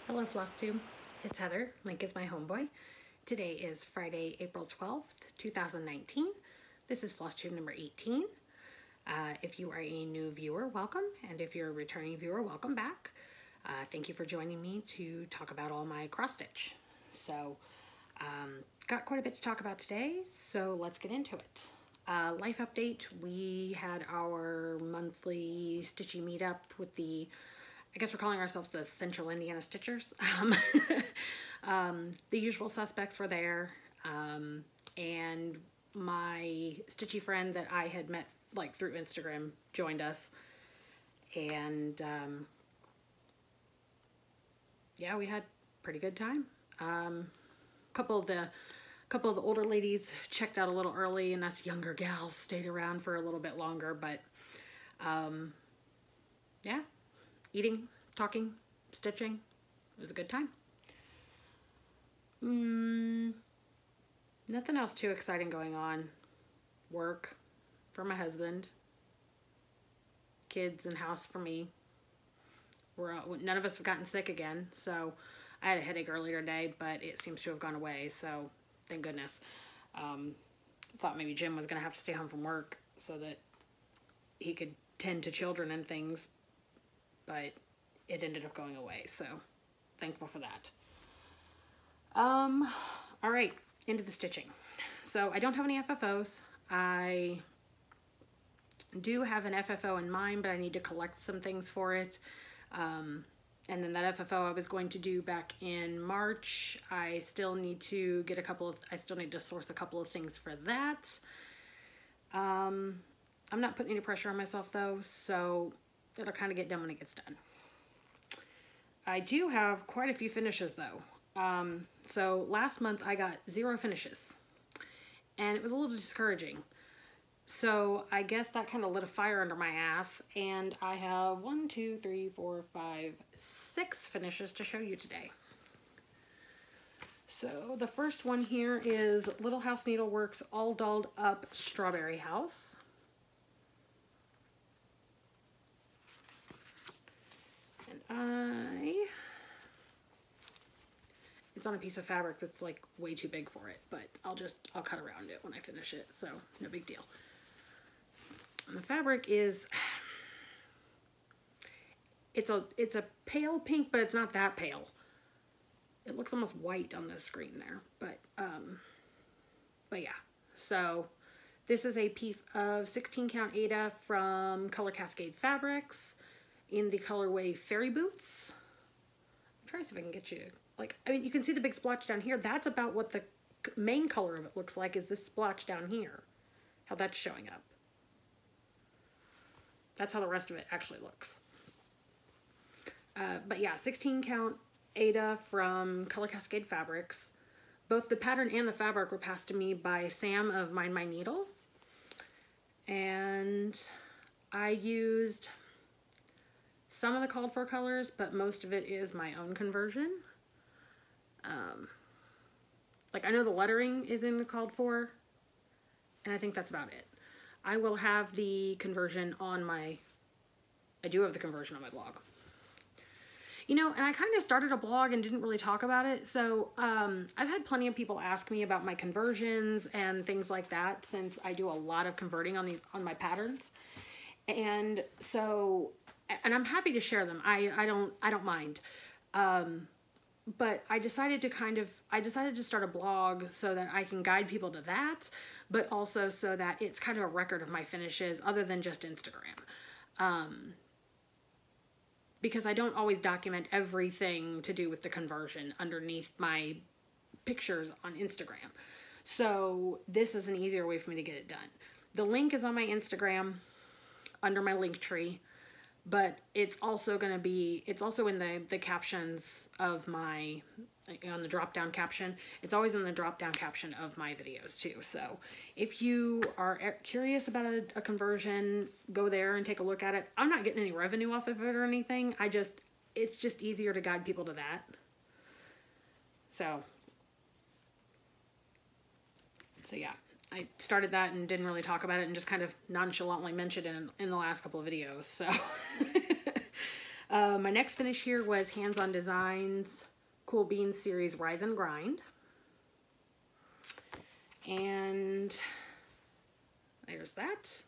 Hello Flosstube, it's Heather. Link is my homeboy. Today is Friday, April 12th, 2019. This is Flosstube number 18. If you are a new viewer, welcome. And if you're a returning viewer, welcome back. Thank you for joining me to talk about all my cross stitch. So, got quite a bit to talk about today, so let's get into it. Life update, we had our monthly stitchy meetup with the, I guess we're calling ourselves the Central Indiana Stitchers. The usual suspects were there, and my stitchy friend that I had met like through Instagram joined us, and yeah, we had a pretty good time. Couple of the older ladies checked out a little early, and us younger gals stayed around for a little bit longer, but yeah, eating, talking, stitching, it was a good time. Nothing else too exciting going on. Work for my husband, kids and house for me. None of us have gotten sick again, so I had a headache earlier today, but it seems to have gone away, so thank goodness. Thought maybe Jim was going to have to stay home from work so that he could tend to children and things, but it ended up going away, so thankful for that. All right, into the stitching. So I don't have any FFOs. I do have an FFO in mind, but I need to collect some things for it. And then that FFO I was going to do back in March. I still need to get I still need to source a couple of things for that. I'm not putting any pressure on myself though, so it'll kind of get done when it gets done. I do have quite a few finishes though. So last month I got 0 finishes, and it was a little discouraging. So I guess that kind of lit a fire under my ass, and I have 1, 2, 3, 4, 5, 6 finishes to show you today. So the first one here is Little House Needleworks All Dolled Up Strawberry House. And it's on a piece of fabric that's like way too big for it, but I'll cut around it when I finish it, so no big deal. And the fabric is, it's a pale pink, but it's not that pale. It looks almost white on the screen there, but yeah. So this is a piece of 16 count Aida from Color Cascade Fabrics in the colorway Fairy Boots. I'm trying to see if I can get you, like, I mean, you can see the big splotch down here. That's about what the main color of it looks like, is this splotch down here, how that's showing up. That's how the rest of it actually looks. But yeah, 16 count Aida from Color Cascade Fabrics. Both the pattern and the fabric were passed to me by Sam of Mind My Needle. And I used some of the called for colors, but most of it is my own conversion. Like, I know the lettering is in the called for, and I think that's about it. I will have the conversion on my, I do have the conversion on my blog. You know, and I kind of started a blog and didn't really talk about it. So I've had plenty of people ask me about my conversions and things like that, since I do a lot of converting on my patterns. And so, and I'm happy to share them. I don't mind. But I decided to start a blog so that I can guide people to that, but also so that it's kind of a record of my finishes other than just Instagram. Because I don't always document everything to do with the conversion underneath my pictures on Instagram. So this is an easier way for me to get it done. The link is on my Instagram under my link tree, but it's also going to be, it's also in the captions of my, on the drop down caption. It's always in the drop down caption of my videos too. So if you are curious about a conversion, go there and take a look at it. I'm not getting any revenue off of it or anything. It's just easier to guide people to that. So yeah, I started that and didn't really talk about it and just kind of nonchalantly mentioned it in the last couple of videos. So My next finish here was Hands On Designs Cool Beans Series Rise and Grind. And there's that.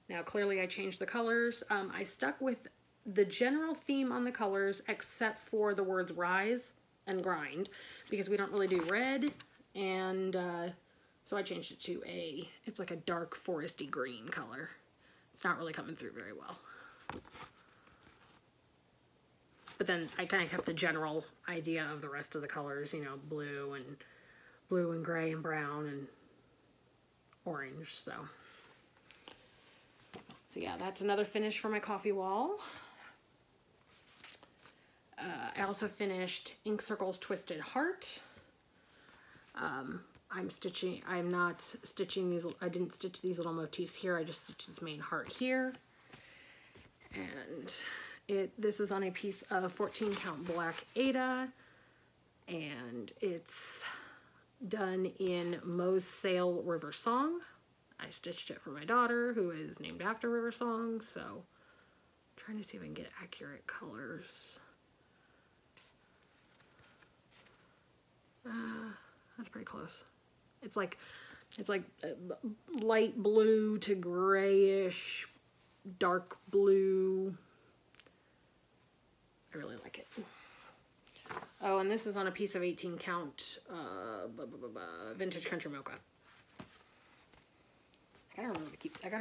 Now clearly I changed the colors. I stuck with the general theme on the colors except for the words rise and grind because we don't really do red, and so I changed it to it's like a dark foresty green color. It's not really coming through very well. But then I kind of kept the general idea of the rest of the colors, you know, blue and gray and brown and orange. So yeah, that's another finish for my coffee wall. I also finished Ink Circles Twisted Heart. I'm not stitching these, I didn't stitch these little motifs here, I just stitched this main heart here. And this is on a piece of 14 count black Aida, and it's done in Moe's Sail River Song. I stitched it for my daughter, who is named after River Song, so I'm trying to see if I can get accurate colors. That's pretty close. It's like light blue to grayish, dark blue. I really like it. Oh, and this is on a piece of 18 count vintage country mocha. I gotta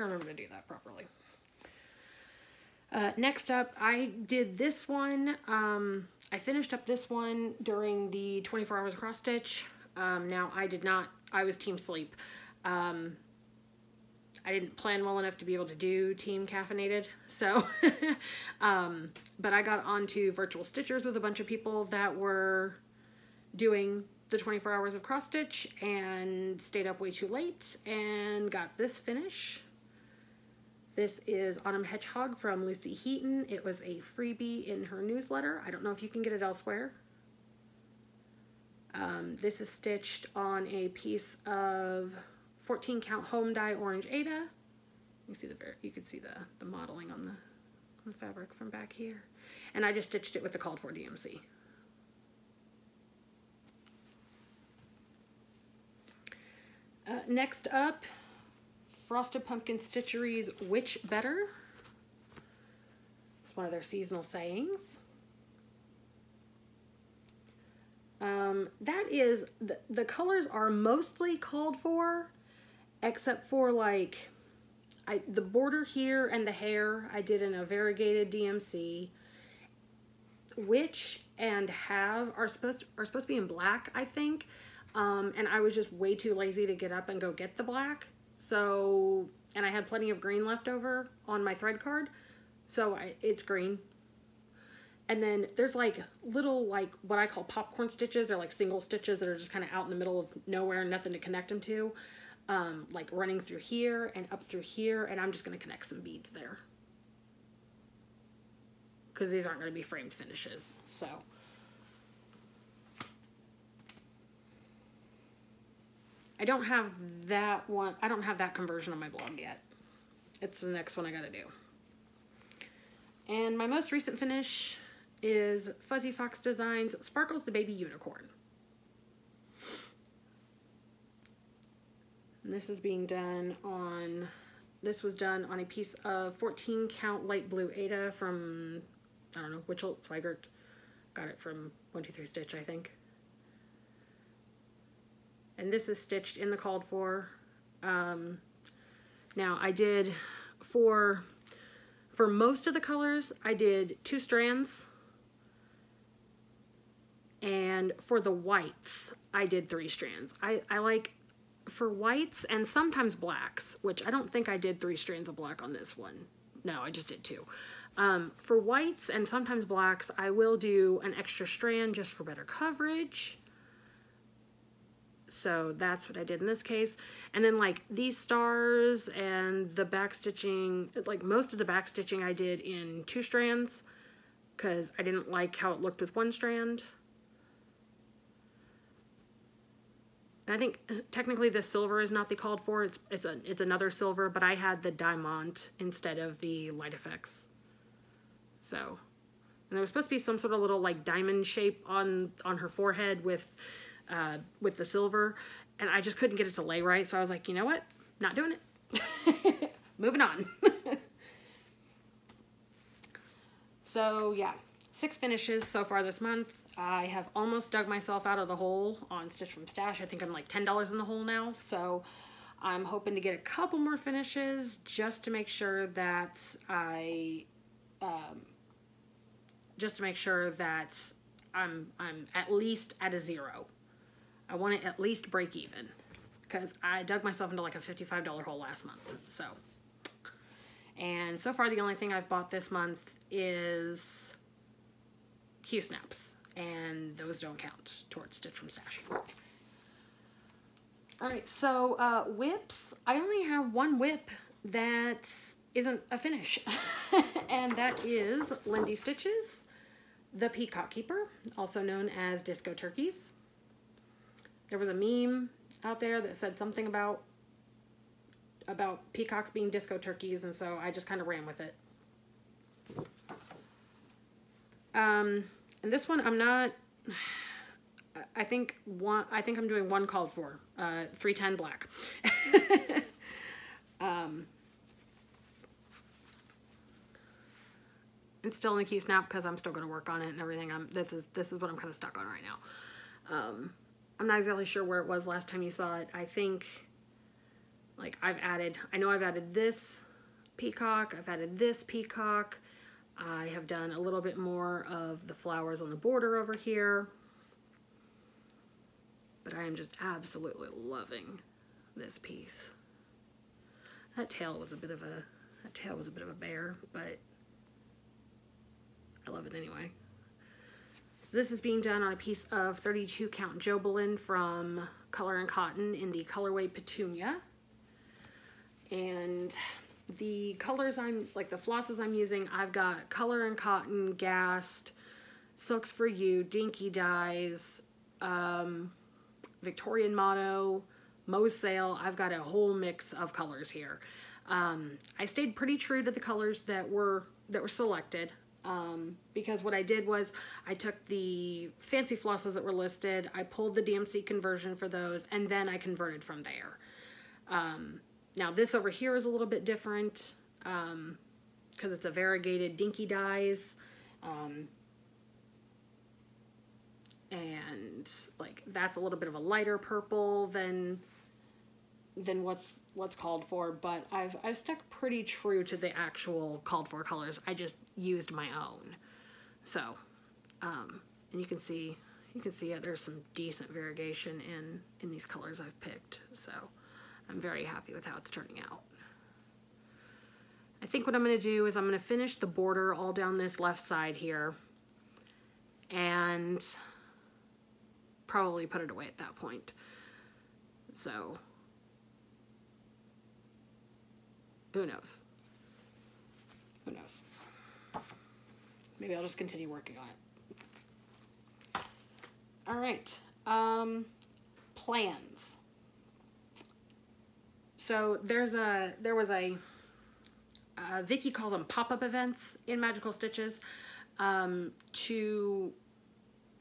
remember to do that properly. Next up, I did this one. I finished up this one during the 24 hours of cross stitch. Now I was team sleep. I didn't plan well enough to be able to do team caffeinated. So, but I got onto virtual stitchers with a bunch of people that were doing the 24 hours of cross stitch and stayed up way too late and got this finish. This is Autumn Hedgehog from Lucie Heaton. It was a freebie in her newsletter. I don't know if you can get it elsewhere. This is stitched on a piece of 14 count home dye orange Aida. You can see the modeling on the fabric from back here. And I just stitched it with the called for DMC. Next up, Frosted Pumpkin Stitchery's Which Better? It's one of their seasonal sayings. That is, the colors are mostly called for, except for like, the border here and the hair I did in a variegated DMC. Which and have are supposed to be in black, I think. And I was just way too lazy to get up and go get the black. So, and I had plenty of green left over on my thread card. So it's green. And then there's like little, like what I call popcorn stitches. They're like single stitches that are just kind of out in the middle of nowhere, nothing to connect them to. Like running through here and up through here. And I'm just going to connect some beads there, because these aren't going to be framed finishes. So I don't have that one. I don't have that conversion on my blog yet. It's the next one I got to do. And my most recent finish is Fuzzy Fox Designs Sparkles the Baby Unicorn. And this is being done on, this was done on a piece of 14 count light blue Aida from, I don't know, Witchell, Swigert. Got it from 123stitch, I think. And this is stitched in the called for. Now I did, for most of the colors, I did 2 strands. And for the whites, I did 3 strands. I like, for whites and sometimes blacks, which I don't think I did 3 strands of black on this one. No, I just did 2. For whites and sometimes blacks, I will do an extra strand just for better coverage. So that's what I did in this case. And then like these stars and the back stitching, like most of the back stitching I did in 2 strands because I didn't like how it looked with 1 strand. And I think technically the silver is not the called for, it's another silver, but I had the diamond instead of the light effects. So And there was supposed to be some sort of little like diamond shape on her forehead with the silver, and I just couldn't get it to lay right. So I was like, you know what? Not doing it. Moving on. So yeah, 6 finishes so far this month. I have almost dug myself out of the hole on Stitch from Stash. I think I'm like $10 in the hole now. I'm hoping to get a couple more finishes just to make sure that I'm at least at a 0. I want to at least break even because I dug myself into like a $55 hole last month. And so far the only thing I've bought this month is Q-snaps, and those don't count towards Stitch from Stash. Alright, so whips. I only have one whip that isn't a finish, and that is Lindy Stitches, the Peacock Keeper, also known as Disco Turkeys. There was a meme out there that said something about peacocks being disco turkeys, and so I just kind of ran with it. And this one I'm not. I think I'm doing one called for 310 black. It's still in the Q-snap because I'm still going to work on it and everything. This is what I'm kind of stuck on right now. I'm not exactly sure where it was last time you saw it. I think like I know I've added this peacock, I've added this peacock. I have done a little bit more of the flowers on the border over here. But I am just absolutely loving this piece. That tail was a bit of a bear, but I love it anyway. This is being done on a piece of 32 count Jobelin from Color and Cotton in the colorway Petunia. And the colors the flosses I'm using, I've got Color and Cotton, Gassed, Silks for You, Dinky Dyes, Victorian Motto, Mo's Sale. I've got a whole mix of colors here. I stayed pretty true to the colors that were selected. Because what I did was I took the fancy flosses that were listed, I pulled the DMC conversion for those, and then I converted from there. Now this over here is a little bit different because it's a variegated Dinky Dyes. And like that's a little bit of a lighter purple than what's called for, but I've stuck pretty true to the actual called for colors. I just used my own. So, and you can see there's some decent variegation in these colors I've picked. So, I'm very happy with how it's turning out. I think what I'm going to do is I'm going to finish the border all down this left side here and probably put it away at that point. So, who knows? Who knows? Maybe I'll just continue working on it. All right. Plans. So there was a Vicky calls them pop-up events in Magical Stitches to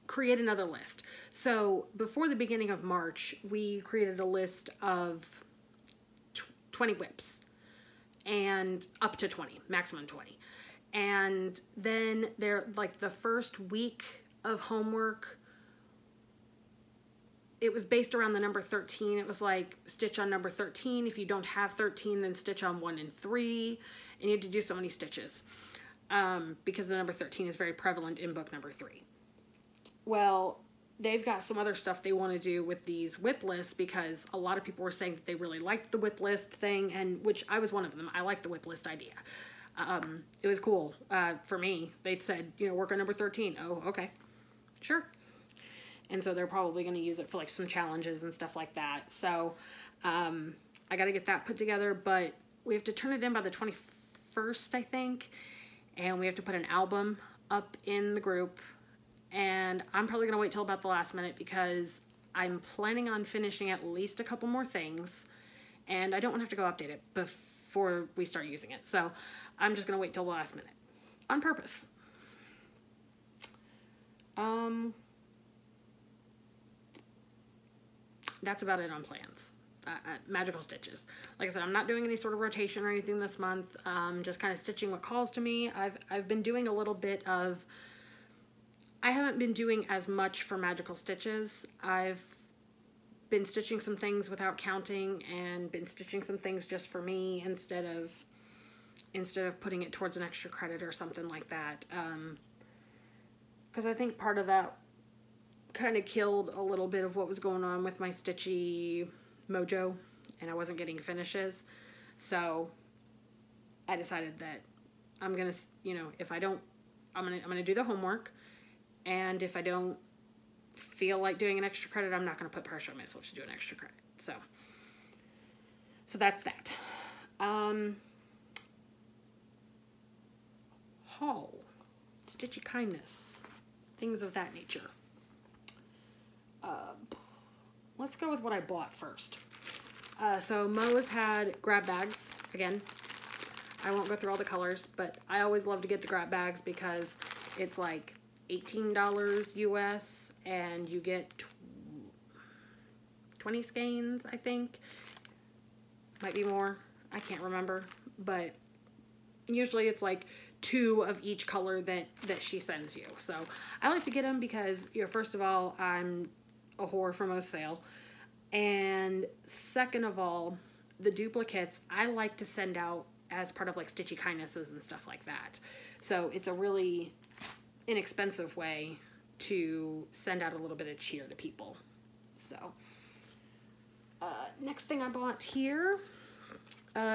create another list. So before the beginning of March, we created a list of 20 whips and up to 20, maximum 20. And then there, like the first week of homework, it was based around the number 13. It was like stitch on number 13. If you don't have 13, then stitch on 1 and 3. And you had to do so many stitches because the number 13 is very prevalent in book number 3. Well, they've got some other stuff they want to do with these whip lists because a lot of people were saying that they really liked the whip list thing, and which I was one of them. I liked the whip list idea. It was cool for me. They said, you know, work on number 13. Oh, okay. Sure. And so they're probably going to use it for like some challenges and stuff like that. So I got to get that put together, but we have to turn it in by the 21st, I think. And we have to put an album up in the group. And I'm probably going to wait till about the last minute because I'm planning on finishing at least a couple more things. And I don't want to have to go update it before we start using it. So I'm just going to wait till the last minute on purpose. That's about it on plans. Magical stitches. Like I said, I'm not doing any sort of rotation or anything this month. Just kind of stitching what calls to me. I've been doing a little bit of, I haven't been doing as much for magical stitches. I've been stitching some things without counting and been stitching some things just for me instead of putting it towards an extra credit or something like that. Because I think part of that kind of killed a little bit of what was going on with my stitchy mojo, and I wasn't getting finishes. So I decided that I'm gonna, you know, if I don't, I'm gonna do the homework, and if I don't feel like doing an extra credit, I'm not gonna put pressure on myself to do an extra credit. So that's that. Haul, stitchy kindness, things of that nature. Let's go with what I bought first. So Mo's had grab bags. Again, I won't go through all the colors, but I always love to get the grab bags because it's like $18 US and you get 20 skeins, I think. Might be more. I can't remember. But usually it's like 2 of each color that she sends you. So I like to get them because, you know, first of all, I'm a whore for most sale, and second of all, the duplicates I like to send out as part of like stitchy kindnesses and stuff like that. So it's a really inexpensive way to send out a little bit of cheer to people. So next thing I bought here,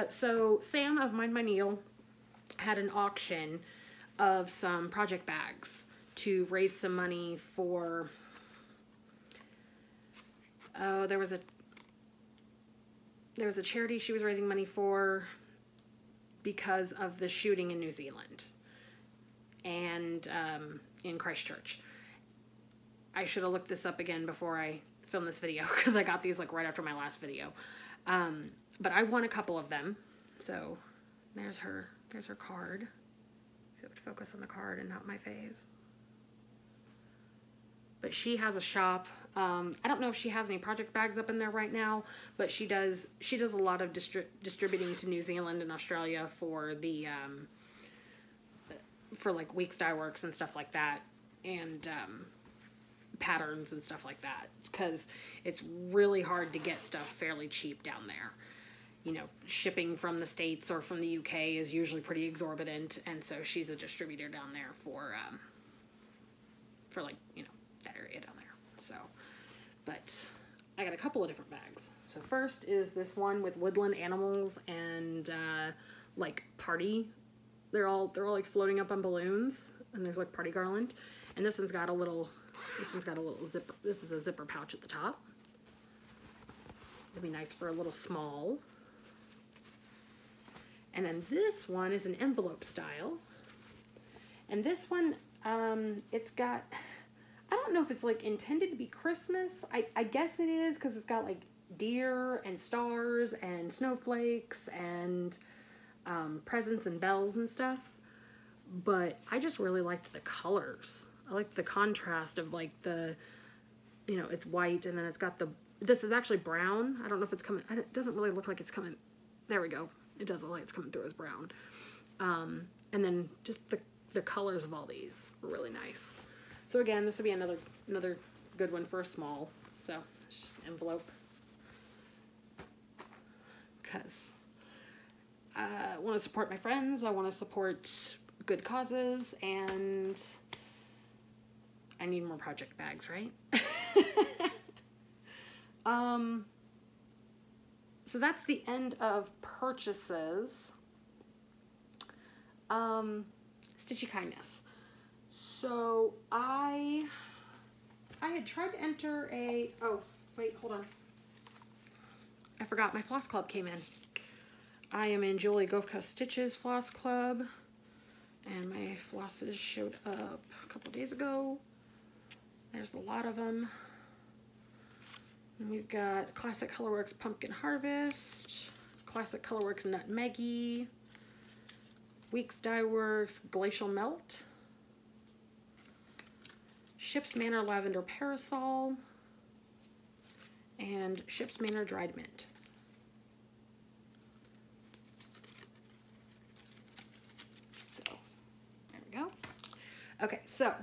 so Sam of Mind My Needle had an auction of some project bags to raise some money for, oh, there was a charity she was raising money for because of the shooting in New Zealand and in Christchurch. I should have looked this up again before I filmed this video because I got these like right after my last video. But I won a couple of them. So there's her card. If it would focus on the card and not my face. But she has a shop. I don't know if she has any project bags up in there right now, but she does a lot of distributing to New Zealand and Australia for the for like Weeks Dye Works and stuff like that, and patterns and stuff like that, because it's really hard to get stuff fairly cheap down there. You know, shipping from the States or from the UK is usually pretty exorbitant, and so she's a distributor down there for like, you know, that area down there. So, but I got a couple of different bags. So first is this one with woodland animals and like party. They're all like floating up on balloons, and there's like party garland. And this one's got a little zipper. This is a zipper pouch at the top. It'd be nice for a little small. And then this one is an envelope style. And this one, it's got, I don't know if it's like intended to be Christmas. I guess it is, because it's got like deer and stars and snowflakes and presents and bells and stuff. But I just really liked the colors. I liked the contrast of like the, you know, it's white and then it's got the, this is actually brown. I don't know if it's coming, it doesn't really look like it's coming. There we go. It does look like it's coming through as brown. And then just the colors of all these were really nice. So again, this would be another good one for a small. So it's just an envelope. Because I want to support my friends. I want to support good causes. And I need more project bags, right? So that's the end of purchases. Stitchy kindness. So I had tried to enter a, oh, wait, hold on. I forgot my floss club came in. I am in Julie Stitches floss club, and my flosses showed up a couple days ago. There's a lot of them. And we've got Classic Colorworks Pumpkin Harvest, Classic Colorworks Nutmeggy, Weeks Dye Works Glacial Melt, Ship's Manor Lavender Parasol, and Ship's Manor Dried Mint. So, there we go. Okay, so,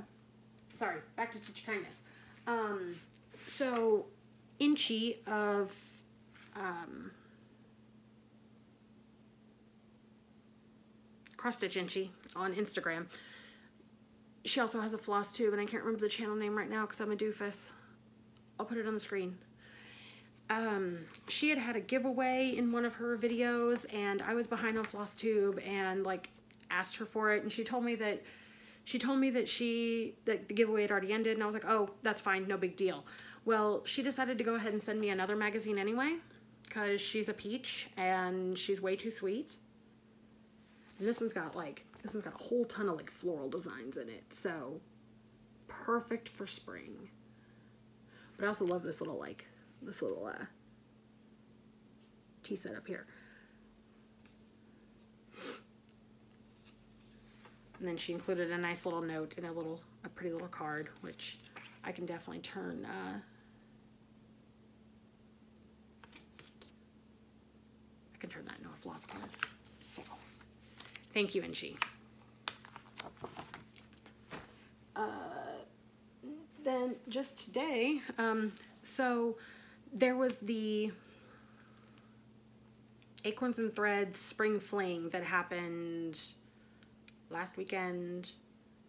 sorry, back to Stitch Kindness. So, Inchy of, Cross-Stitch Inchy on Instagram. She also has a Flosstube, and I can't remember the channel name right now because I'm a doofus. I'll put it on the screen. She had a giveaway in one of her videos, and I was behind on Flosstube and like asked her for it, and she told me that the giveaway had already ended, and I was like, oh, that's fine, no big deal. Well, she decided to go ahead and send me another magazine anyway, because she's a peach and she's way too sweet. And this one's got a whole ton of like floral designs in it, so perfect for spring. But I also love this little tea set up here. And then she included a nice little note and a pretty little card, which I can definitely turn. I can turn that into a floss card. So, thank you, Inchy. Then just today, so there was the Acorns and Threads Spring Fling that happened last weekend,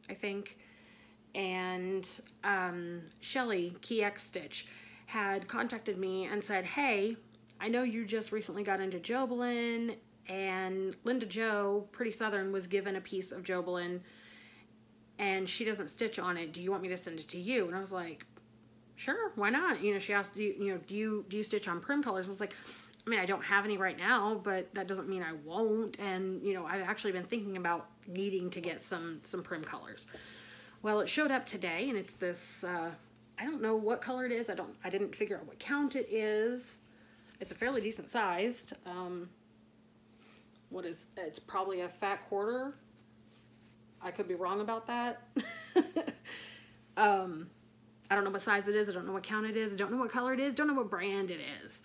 I think, and Shelly, Key X Stitch, had contacted me and said, hey, I know you just recently got into Jobelin, and Linda Jo, Pretty Southern, was given a piece of Jobelin, and she doesn't stitch on it. Do you want me to send it to you? And I was like, sure, why not? You know, she asked, do you stitch on prim colors? I was like, I mean, I don't have any right now, but that doesn't mean I won't. And, you know, I've actually been thinking about needing to get some prim colors. Well, it showed up today, and it's this, I don't know what color it is. I didn't figure out what count it is. It's a fairly decent sized. It's probably a fat quarter. I could be wrong about that. I don't know what size it is. I don't know what count it is. I don't know what color it is. Don't know what brand it is.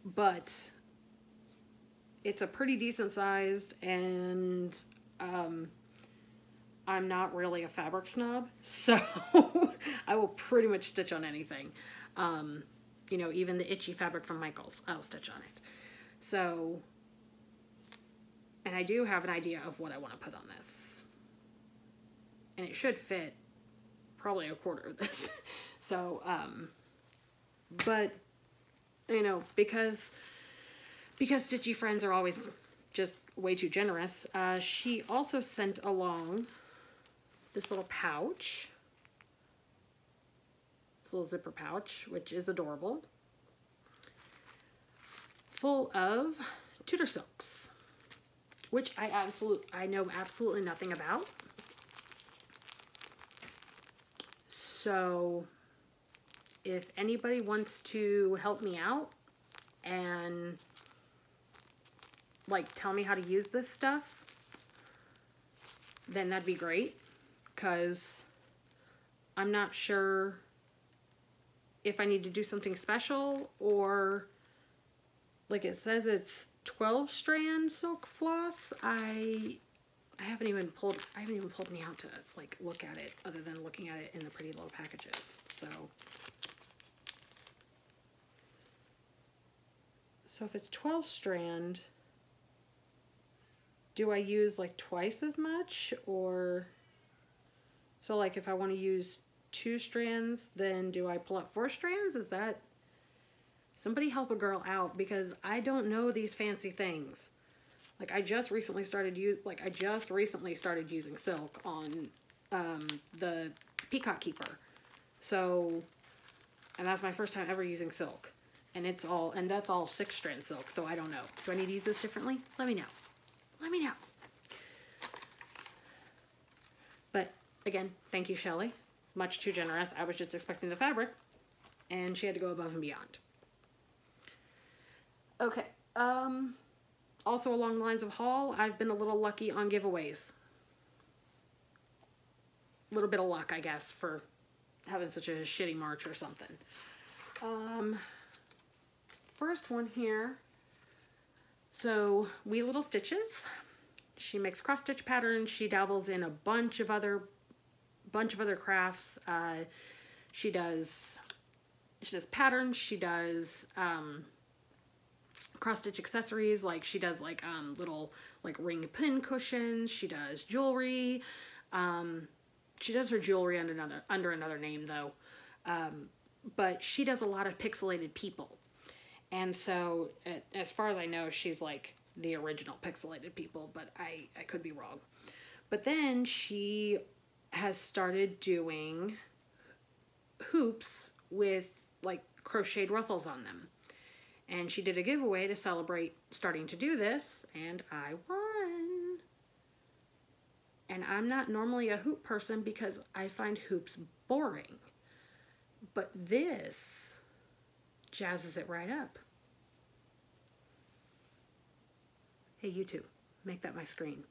But it's a pretty decent sized, and I'm not really a fabric snob, so I will pretty much stitch on anything. You know, even the itchy fabric from Michael's, I'll stitch on it. So, and I do have an idea of what I want to put on this. And it should fit probably a quarter of this. So, but, you know, because Stitchy friends are always just way too generous, she also sent along this little pouch. This little zipper pouch, which is adorable, full of Tudor silks, which I know absolutely nothing about. So if anybody wants to help me out and like tell me how to use this stuff, then that'd be great, because I'm not sure if I need to do something special, or like it says it's 12 strand silk floss. I haven't even pulled me out to like look at it, other than looking at it in the pretty little packages. So if it's 12 strand, do I use like twice as much? Or so like if I want to use 2 strands, then do I pull up 4 strands? Is that, somebody help a girl out, because I don't know these fancy things. Like I just recently started using silk on the Peacock Keeper. So, and that's my first time ever using silk. And that's all 6 strand silk, so I don't know. Do I need to use this differently? Let me know. Let me know. But again, thank you, Shelly. Much too generous. I was just expecting the fabric, and she had to go above and beyond. Okay. Also along the lines of haul, I've been a little lucky on giveaways. little bit of luck, I guess, for having such a shitty March or something. First one here. So, Wee Little Stitches. She makes cross stitch patterns. She dabbles in a bunch of other crafts. She does patterns. She does cross stitch accessories. Like she does like little like ring pin cushions. She does jewelry. She does her jewelry under another name though. But she does a lot of pixelated people. And so, as far as I know, she's like the original pixelated people, but I could be wrong. But then she has started doing hoops with like crocheted ruffles on them. And she did a giveaway to celebrate starting to do this, and I won. And I'm not normally a hoop person because I find hoops boring. But this jazzes it right up. Hey, you two, make that my screen.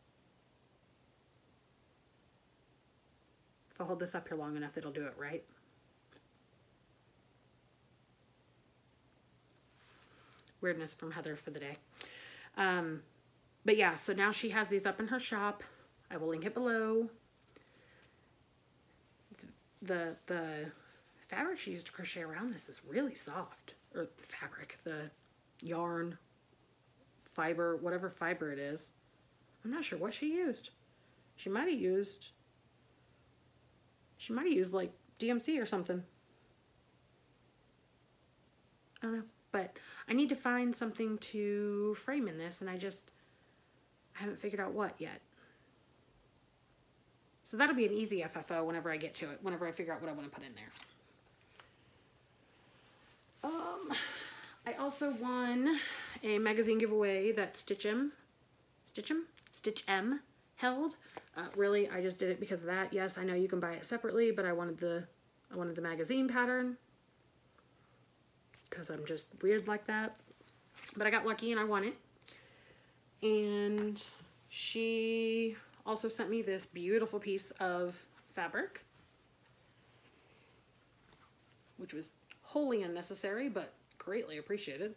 If I hold this up here long enough, it'll do it, right? Weirdness from Heather for the day. But yeah, so now she has these up in her shop. I will link it below. The fabric she used to crochet around this is really soft. Or fabric, the yarn, fiber, whatever fiber it is. I'm not sure what she used. She might have used like DMC or something. I don't know, but I need to find something to frame in this, and I haven't figured out what yet. So that'll be an easy FFO whenever I get to it, whenever I figure out what I want to put in there. I also won a magazine giveaway that Stitch M held. Really, I just did it because of that. Yes, I know you can buy it separately, but I wanted the magazine pattern because I'm just weird like that. But I got lucky and I won it. And she also sent me this beautiful piece of fabric, which was wholly unnecessary, but greatly appreciated.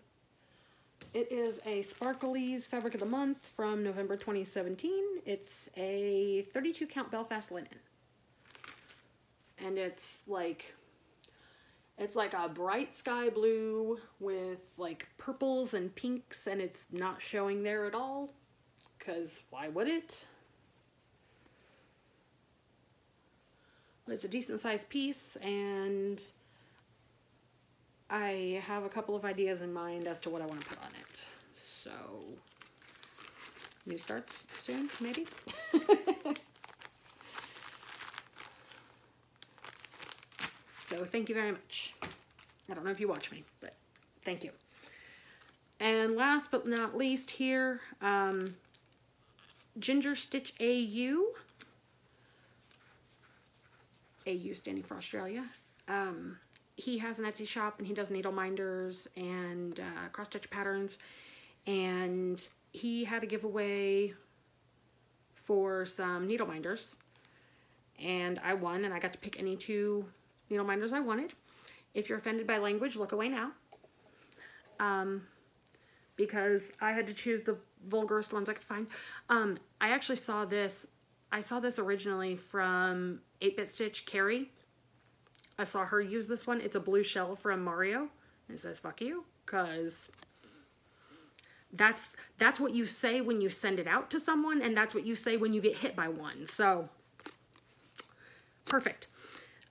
It is a Sparklies Fabric of the Month from November 2017. It's a 32 count Belfast linen. And it's like a bright sky blue with like purples and pinks, and it's not showing there at all, because why would it? But it's a decent sized piece, and I have a couple of ideas in mind as to what I want to put on it. So, new starts soon, maybe? So, thank you very much. I don't know if you watch me, but thank you. And last but not least here, Ginger Stitch AU. AU standing for Australia. He has an Etsy shop, and he does needle minders and cross stitch patterns, and he had a giveaway for some needle minders, and I won, and I got to pick any 2 needle minders I wanted. If you're offended by language, look away now, because I had to choose the vulgarest ones I could find. I actually saw this. I saw this originally from 8-Bit Stitch Carrie. I saw her use this one. It's a blue shell from Mario. And it says, fuck you. Because that's what you say when you send it out to someone. And that's what you say when you get hit by one. So, perfect.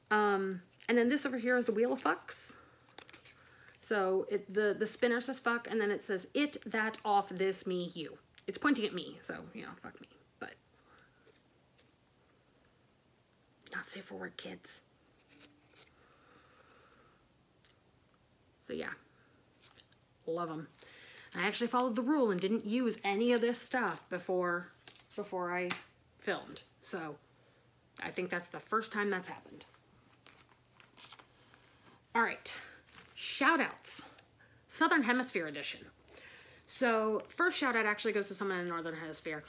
And then this over here is the Wheel of Fucks. So, the spinner says fuck. And then it says, it, that, off, this, me, you. It's pointing at me. So, you know, fuck me. But, not safe for work, kids. So yeah, love them. I actually followed the rule and didn't use any of this stuff before I filmed. So I think that's the first time that's happened. All right, shout outs. Southern Hemisphere edition. So first shout out actually goes to someone in the Northern Hemisphere.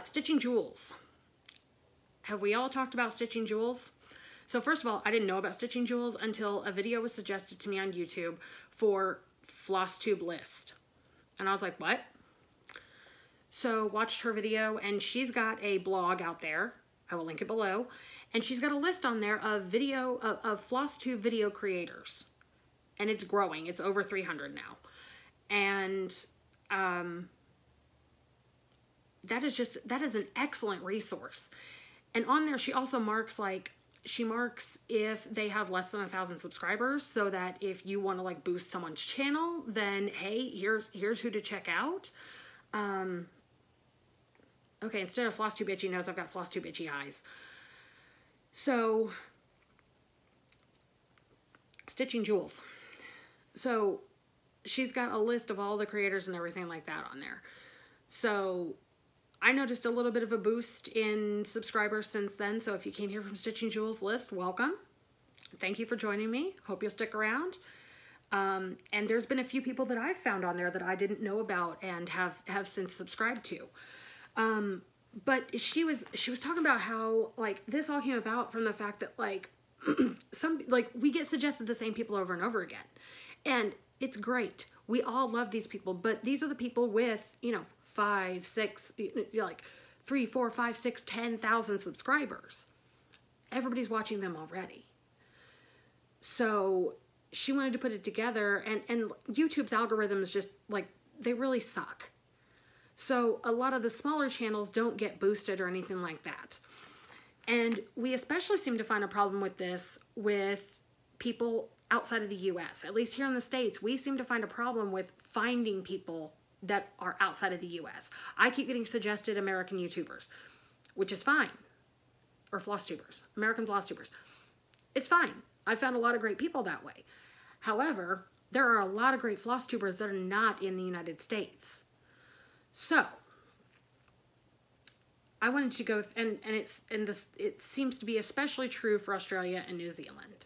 Stitching Jewels have we all talked about stitching jewels? So first of all, I didn't know about stitching jewels until a video was suggested to me on YouTube for Flosstube list. And I was like, what? So watched her video, and she's got a blog out there. I will link it below. And she's got a list on there of Flosstube video creators. And it's growing. It's over 300 now. And that is an excellent resource. And on there, she also marks if they have less than 1,000 subscribers, so that if you want to like boost someone's channel, then hey, here's who to check out. Okay, instead of Flosstube itchy nose, I've got Flosstube itchy eyes. So, stitching jewels. So, she's got a list of all the creators and everything like that on there. So, I noticed a little bit of a boost in subscribers since then. So, if you came here from Stitching Jewels list, welcome. Thank you for joining me. Hope you'll stick around. And there's been a few people that I've found on there that I didn't know about and have since subscribed to. But she was talking about how like this all came about from the fact that like we get suggested the same people over and over again, and it's great. We all love these people, but these are the people with, 5, 6, like 3, 4, 5, 6, 10,000 subscribers. Everybody's watching them already. So she wanted to put it together, and YouTube's algorithms just like, they really suck. So a lot of the smaller channels don't get boosted or anything like that. And we especially seem to find a problem with this with people outside of the US. At least here in the States, we seem to find a problem with finding people that are outside of the US. I keep getting suggested American YouTubers, which is fine. Or Flosstubers, American Flosstubers. It's fine. I found a lot of great people that way. However, there are a lot of great Flosstubers that are not in the United States. So, I wanted to go, it seems to be especially true for Australia and New Zealand.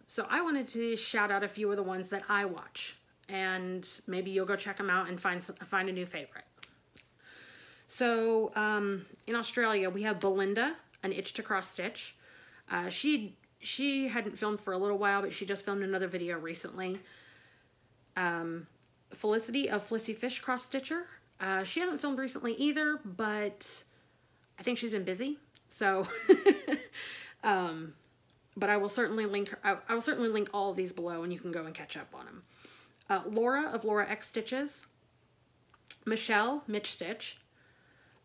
So I wanted to shout out a few of the ones that I watch, and maybe you'll go check them out and find a new favorite. So, in Australia, we have Belinda, Anitchtocrossstitch. She hadn't filmed for a little while, but she just filmed another video recently. Felicity of Flissy Fish Cross Stitcher. She hasn't filmed recently either, but I think she's been busy. So, but I will certainly link her. I will certainly link all of these below, and you can go and catch up on them. Laura of Lauraxstitches. Michelle, Mich.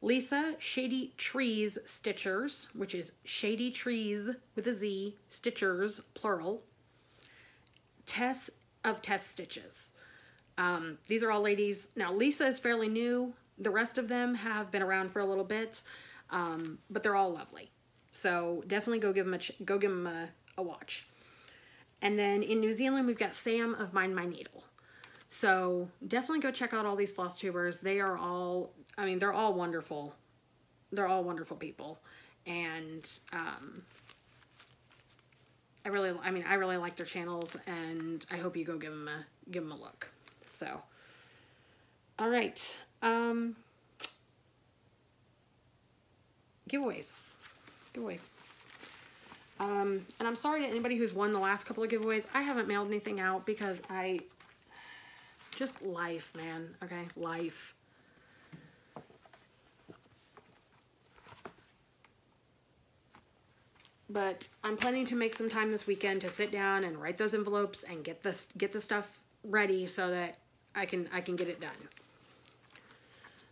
Lisa, ShadyTreezStitchers, which is Shady Trees with a Z, Stitchers, plural. Tess of Tess Stitches. These are all ladies. Now, Lisa is fairly new. The rest of them have been around for a little bit, but they're all lovely. So definitely go give them a watch. And then in New Zealand, we've got Sam of Mind My Needle. So definitely go check out all these Flosstubers. They are all, I mean, they're all wonderful. They're all wonderful people. And I really like their channels, and I hope you go give them a look. So, all right. Giveaways. And I'm sorry to anybody who's won the last couple of giveaways. I haven't mailed anything out because just life, man. Okay, life. But I'm planning to make some time this weekend to sit down and write those envelopes and get the stuff ready so that I can get it done.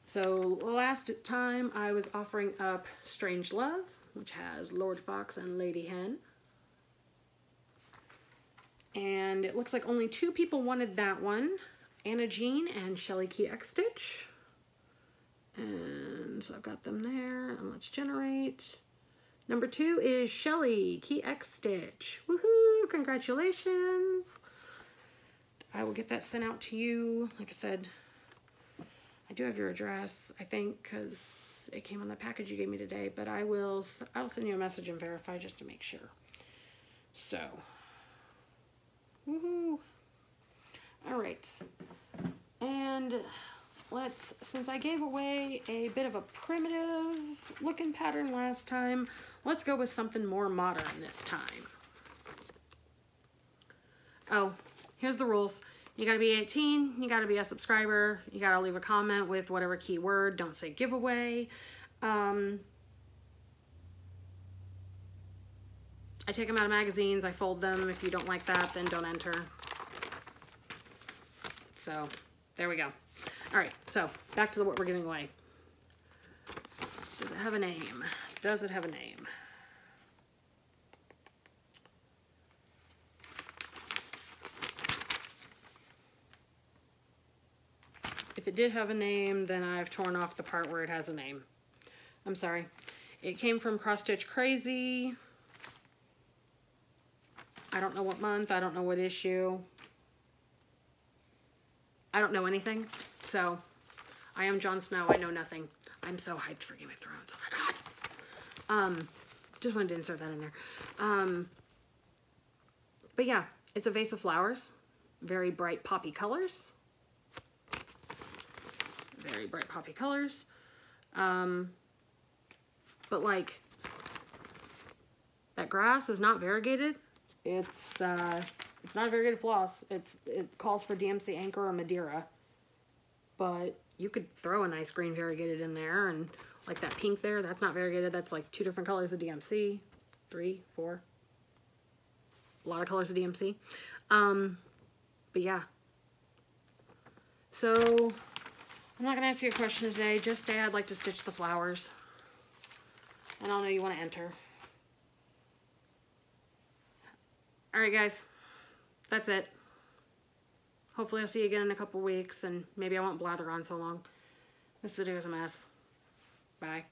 So last time I was offering up Strange Love, which has Lord Fox and Lady Hen. And it looks like only 2 people wanted that one. Anna Jean and Shelly Key X Stitch. And so I've got them there. And let's generate. Number 2 is Shelly Key X Stitch. Woohoo! Congratulations! I will get that sent out to you. Like I said, I do have your address, I think, because it came on the package you gave me today. But I'll send you a message and verify just to make sure. So, woohoo! All right, and since I gave away a bit of a primitive looking pattern last time, let's go with something more modern this time. Oh, here's the rules. You gotta be 18, you gotta be a subscriber, you gotta leave a comment with whatever keyword, don't say giveaway. I take them out of magazines, I fold them. If you don't like that, then don't enter. So, there we go. All right, so back to what we're giving away. Does it have a name? Does it have a name? If it did have a name, then I've torn off the part where it has a name. I'm sorry. It came from Cross Stitch Crazy. I don't know what month, I don't know what issue. I don't know anything, so I am Jon Snow, I know nothing. I'm so hyped for Game of Thrones, oh my god. Just wanted to insert that in there. But yeah, it's a vase of flowers. Very bright poppy colors. Very bright poppy colors. But like, that grass is not variegated. It's not a variegated floss. It calls for DMC Anchor or Madeira. But you could throw a nice green variegated in there, and like that pink there, that's not variegated. That's like 2 different colors of DMC. 3, 4. A lot of colors of DMC. But yeah. So, I'm not going to ask you a question today. Just say I'd like to stitch the flowers. And I'll know you want to enter. Alright guys, that's it. Hopefully I'll see you again in a couple weeks, and maybe I won't blather on so long. This video is a mess. Bye.